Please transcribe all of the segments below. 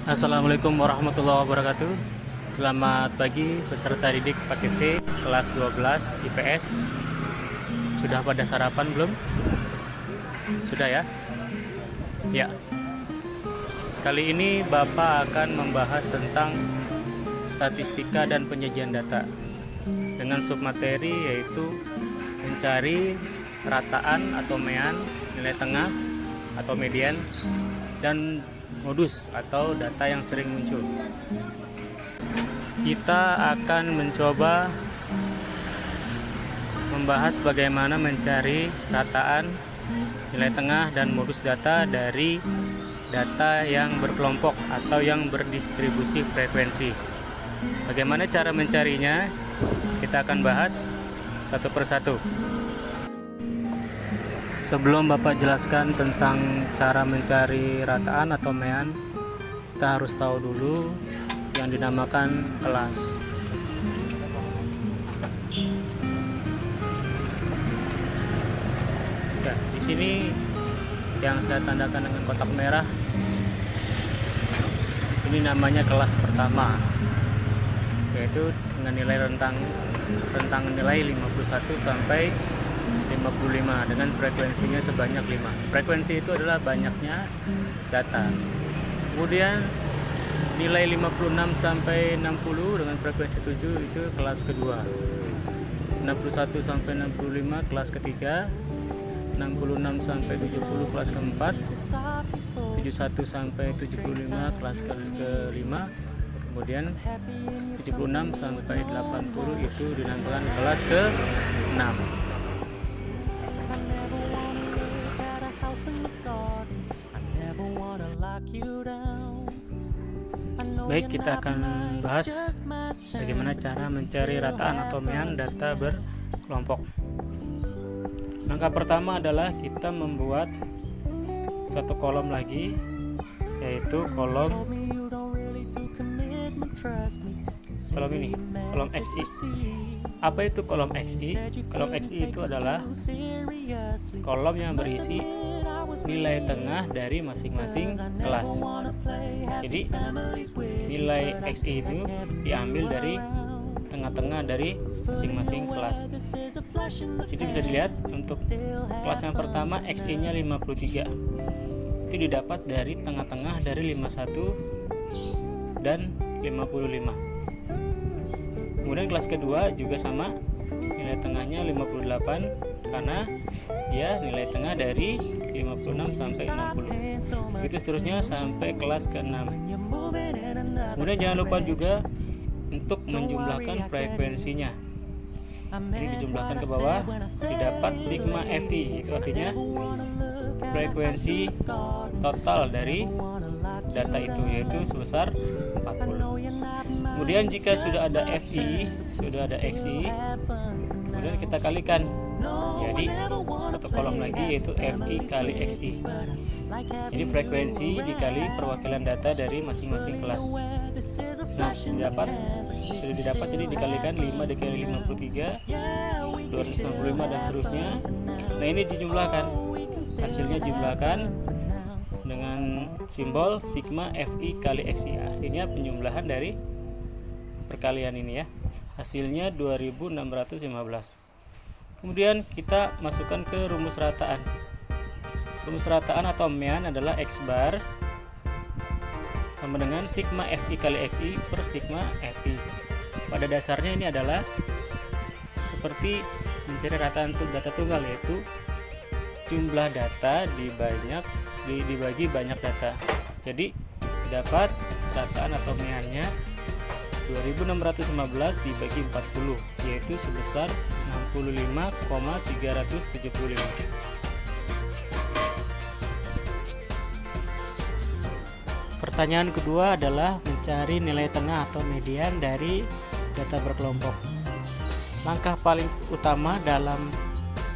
Assalamualaikum warahmatullahi wabarakatuh. Selamat pagi peserta didik paket C kelas 12 IPS. Sudah pada sarapan belum? Sudah ya? Ya. Kali ini Bapak akan membahas tentang statistika dan penyajian data dengan submateri yaitu mencari rataan atau mean, nilai tengah atau median, dan modus atau data yang sering muncul. Kita akan mencoba membahas bagaimana mencari rataan, nilai tengah, dan modus data dari data yang berkelompok atau yang berdistribusi frekuensi. Bagaimana cara mencarinya? Kita akan bahas satu persatu. Sebelum Bapak jelaskan tentang cara mencari rataan atau mean, kita harus tahu dulu yang dinamakan kelas. Ya, di sini yang saya tandakan dengan kotak merah, di sini namanya kelas pertama, yaitu dengan nilai rentang nilai 51 sampai 55 dengan frekuensinya sebanyak 5. Frekuensi itu adalah banyaknya data. Kemudian nilai 56 sampai 60 dengan frekuensi 7 itu kelas kedua. 61 sampai 65 kelas ketiga. 66 sampai 70 kelas keempat. 71 sampai 75 kelas kelima. Kemudian 76 sampai 80 itu dinamakan kelas ke-6. Baik, kita akan bahas bagaimana cara mencari rataan atau mean data berkelompok. Langkah pertama adalah kita membuat satu kolom lagi, yaitu kolom ini, kolom XI. Apa itu kolom XI? Kolom XI itu adalah kolom yang berisi nilai tengah dari masing-masing kelas. Jadi nilai XI itu diambil dari tengah-tengah dari masing-masing kelas. Jadi bisa dilihat untuk kelas yang pertama XI-nya 53. Itu didapat dari tengah-tengah dari 51 dan 55. Kemudian kelas kedua juga sama, nilai tengahnya 58 karena dia nilai tengah dari 56 sampai 60. Begitu seterusnya sampai kelas ke-6. Kemudian jangan lupa juga untuk menjumlahkan frekuensinya. Jadi dijumlahkan ke bawah didapat sigma Fi, itu artinya frekuensi total dari data itu, yaitu sebesar 40. Kemudian jika sudah ada Fi, sudah ada Xi, kemudian kita kalikan. Jadi satu kolom lagi yaitu Fi kali Xi. Jadi frekuensi dikali perwakilan data dari masing-masing kelas. Nah, sudah didapat, jadi dikalikan 5 dikali 53, 295 dan seterusnya. Nah, ini dijumlahkan. Hasilnya jumlahkan dengan simbol sigma Fi kali Xi. Artinya penjumlahan dari perkalian ini ya. Hasilnya 2615. Kemudian kita masukkan ke rumus rataan. Rumus rataan atau mean adalah X bar sama dengan sigma Fi kali Xi per sigma Fi. Pada dasarnya ini adalah seperti mencari rataan data tunggal, yaitu jumlah data dibagi banyak data. Jadi dapat rataan atau meannya 2615 dibagi 40, yaitu sebesar 65,375. Pertanyaan kedua adalah mencari nilai tengah atau median dari data berkelompok. Langkah paling utama dalam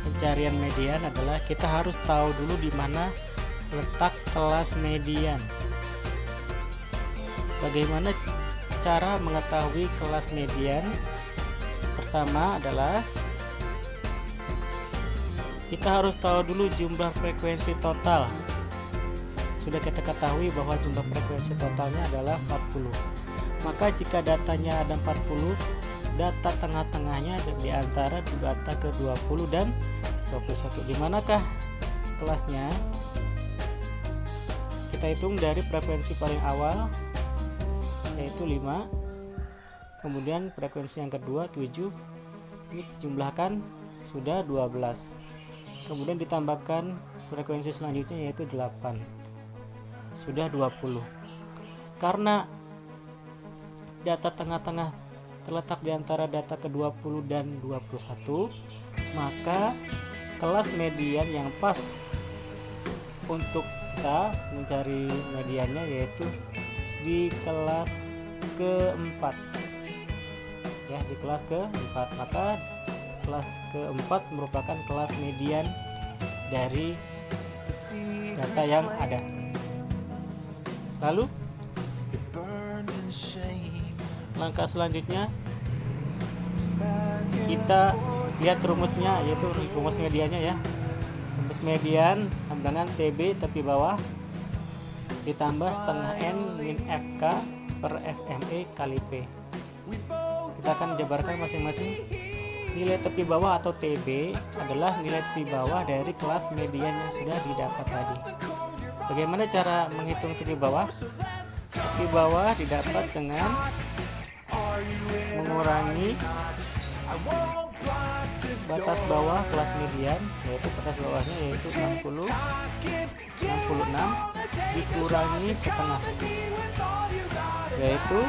pencarian median adalah kita harus tahu dulu di mana letak kelas median. Bagaimana cara mengetahui kelas median? Pertama adalah kita harus tahu dulu jumlah frekuensi total. sudah kita ketahui bahwa jumlah frekuensi totalnya adalah 40. Maka jika datanya ada 40, data tengah-tengahnya di antara data ke 20 dan 21. Di manakah kelasnya? Kita hitung dari frekuensi paling awal yaitu 5, kemudian frekuensi yang kedua 7, ini jumlahkan sudah 12, kemudian ditambahkan frekuensi selanjutnya yaitu 8, sudah 20. Karena data tengah-tengah terletak di antara data ke-20 dan 21, maka kelas median yang pas untuk kita mencari mediannya yaitu di kelas keempat, ya, di kelas keempat. Maka kelas keempat merupakan kelas median dari data yang ada. Lalu langkah selanjutnya kita lihat rumusnya, yaitu rumus mediannya ya. Rumus median sama dengan TB tepi bawah ditambah setengah N min FK per FME kali P. Kita akan jabarkan masing-masing. Nilai tepi bawah atau TB adalah nilai tepi bawah dari kelas median yang sudah didapat tadi. Bagaimana cara menghitung tepi bawah? Tepi bawah didapat dengan mengurangi batas bawah kelas median, yaitu batas bawahnya yaitu 66 dikurangi setengah, yaitu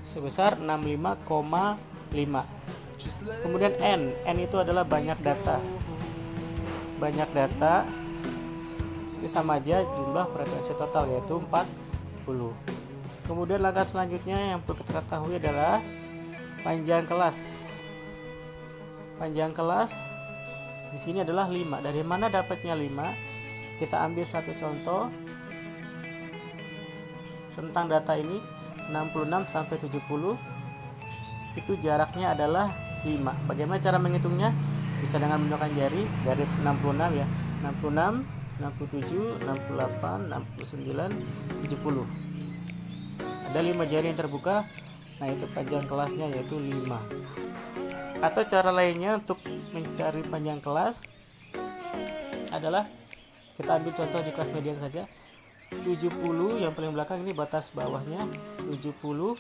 sebesar 65,5. Kemudian N itu adalah banyak data ini sama aja jumlah frekuensi total yaitu 40. Kemudian langkah selanjutnya yang perlu kita ketahui adalah panjang kelas. Panjang kelas di sini adalah 5. Dari mana dapatnya 5? Kita ambil satu contoh tentang data ini, 66 sampai 70. Itu jaraknya adalah 5. Bagaimana cara menghitungnya? Bisa dengan menggunakan jari dari 66 ya. 66, 67, 68, 69, 70. Ada 5 jari yang terbuka. Nah, itu panjang kelasnya yaitu 5. Atau cara lainnya untuk mencari panjang kelas adalah kita ambil contoh di kelas median saja. 70 yang paling belakang ini batas bawahnya 70,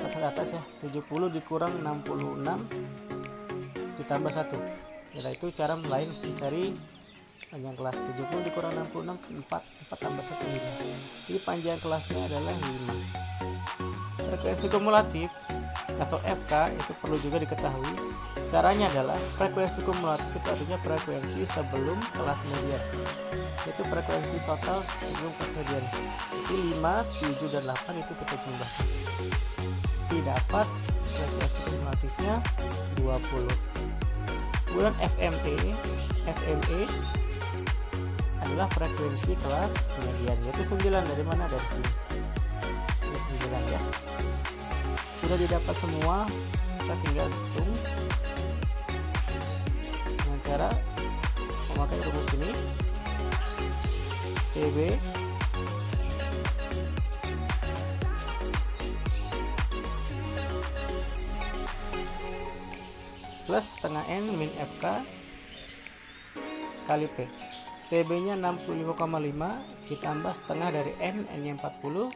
batas atas ya 70 dikurang 66 ditambah 1. Yaitu cara lain mencari panjang kelas. 70 dikurang 66 4 tambah 1 5. Jadi panjang kelasnya adalah 5. Frekuensi kumulatif atau FK itu perlu juga diketahui. Caranya adalah frekuensi kumulatif itu artinya frekuensi sebelum kelas median, yaitu frekuensi total sebelum kelas median. Jadi 5, 7, dan 8 itu kita jumlah. Didapat frekuensi kumulatifnya 20. Kemudian FME adalah frekuensi kelas median, yaitu 9. Dari mana? Dari sini. Ini 9 ya. Sudah didapat semua, kita tinggal hitung dengan cara memakai rumus ini. TB plus setengah N min FK kali P. TB nya 65,5 ditambah setengah dari N nya 40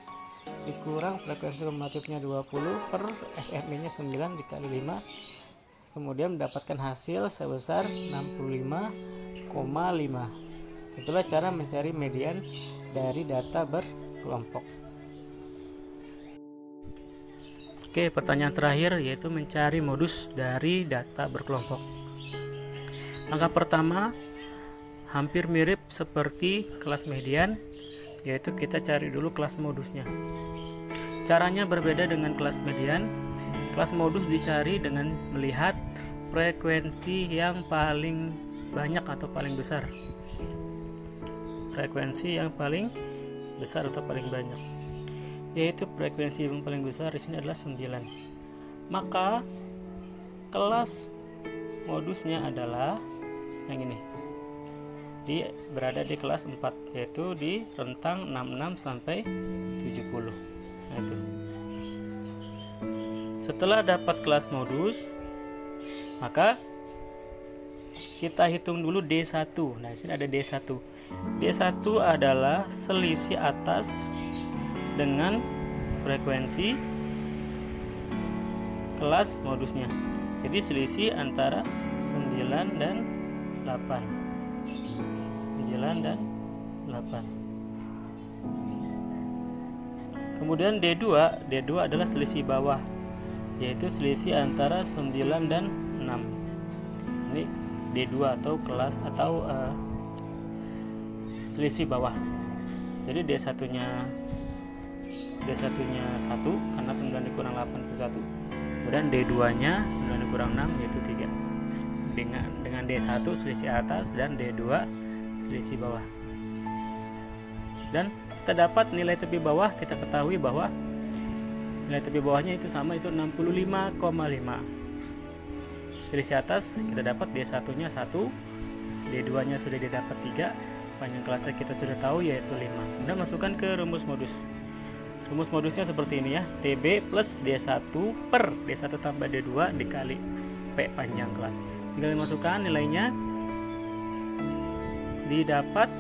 dikurang frekuensi kumulatifnya 20 per FME nya 9 dikali 5, kemudian mendapatkan hasil sebesar 65,5. Itulah cara mencari median dari data berkelompok. Oke, pertanyaan terakhir yaitu mencari modus dari data berkelompok. Langkah pertama hampir mirip seperti kelas median, yaitu kita cari dulu kelas modusnya. Caranya berbeda dengan kelas median. Kelas modus dicari dengan melihat frekuensi yang paling banyak atau paling besar. Frekuensi yang paling besar atau paling banyak, yaitu frekuensi yang paling besar di sini adalah 9. Maka kelas modusnya adalah yang ini. berada di kelas 4, yaitu di rentang 66 sampai 70. Nah, itu. Setelah dapat kelas modus, maka kita hitung dulu D1. Nah, di sini ada D1. D1 adalah selisih atas dengan frekuensi kelas modusnya. Jadi selisih antara 9 dan 8. 9 dan 8. Kemudian D2 adalah selisih bawah, yaitu selisih antara 9 dan 6. Ini D2 atau kelas atau selisih bawah. Jadi D1-nya 1 karena 9 dikurang 8 itu 1. Kemudian D2-nya 9 dikurang 6 yaitu 3. Dengan D1 selisih atas dan D2 selisih bawah. Dan kita dapat nilai tepi bawah, kita ketahui bahwa nilai tepi bawahnya itu sama, itu 65,5. Selisih atas kita dapat D1-nya 1, D2-nya sudah didapat 3, panjang kelasnya kita sudah tahu yaitu 5. Kemudian masukkan ke rumus modus. Rumus modusnya seperti ini ya, TB plus D1 per D1 tambah D2 dikali P panjang kelas. Tinggal dimasukkan nilainya, didapat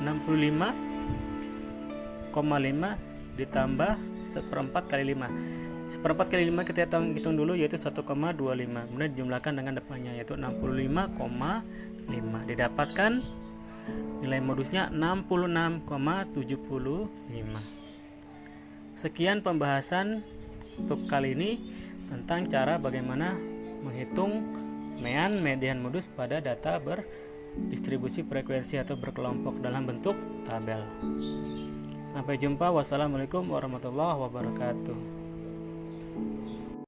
65,5 ditambah 1/4 kali 5. 1/4 kali 5 kita hitung dulu, yaitu 1,25. Kemudian dijumlahkan dengan depannya, yaitu 65,5. Didapatkan nilai modusnya 66,75. Sekian pembahasan untuk kali ini tentang cara bagaimana menghitung median modus pada data berdistribusi frekuensi atau berkelompok dalam bentuk tabel. Sampai jumpa. Wassalamualaikum warahmatullahi wabarakatuh.